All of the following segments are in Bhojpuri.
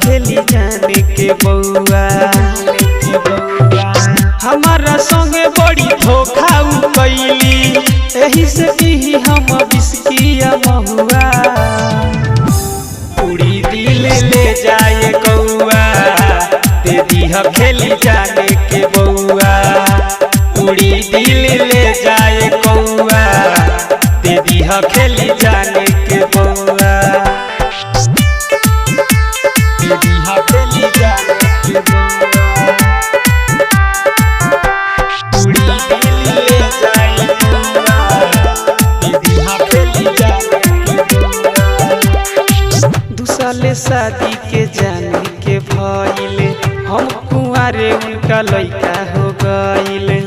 खेली जाने के बउआ। हमारा संगे बड़ी धोखा कैली, एही से पीही हम बिस्किया महुआ। उड़ी दिल ले जाए कौआ, दे दीह खेली जाने के बउआ। उड़ी दिल ले जाए कौआ, दे दीह खेली जाने के बउआ। दे दीह खेली जाने के बउआ। उड़ी दिल ले जाए कौआ, दे दीह खेली जाने के बउआ। 2 साल शादी के जाने के भइले, हम कुंवारे उनका लइका हो गइले।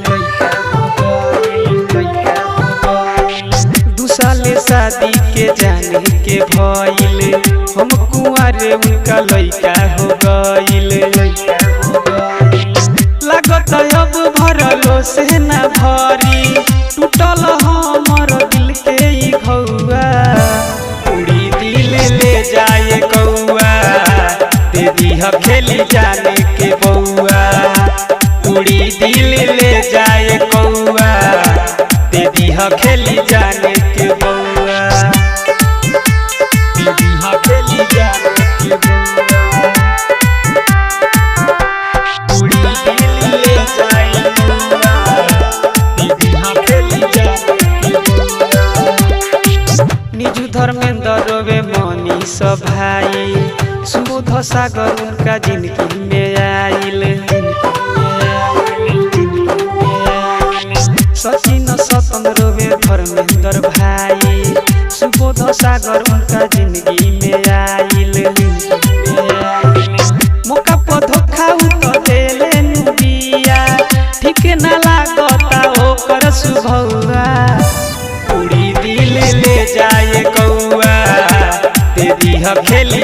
2 साल शादी के जाने के भइले, हम कुंवारे उनका लइका हो गइले। लागत अब भरलो से ना भरी, टूटल हमर दिल के ई घौआ। उड़ी दिल ले जाए कौआ, दे दीह खेली जाने के बउआ। उड़ी दिल ले जाए कौआ, दे दीह खेली जाने के बउआ। दे दीह खेली जाने के बउआ। उड़ी दिल ले जाए कौआ, दे दीह खेली जाने के बउआ। निजु धर्मेंद्र रोवे मनीष भाई, सुबोध सागर उनका जिंदगी में आइल। सचिन सतन रोवे धर्मेंद्र भाई, सुबोध सागर उनका जिंदगी में आइल। मौका पर धोखा तो देले बिया, ठीक ना लागता ओकर सुभौआ। उड़ी दिल ले जाए कौआ, दे दीह खेली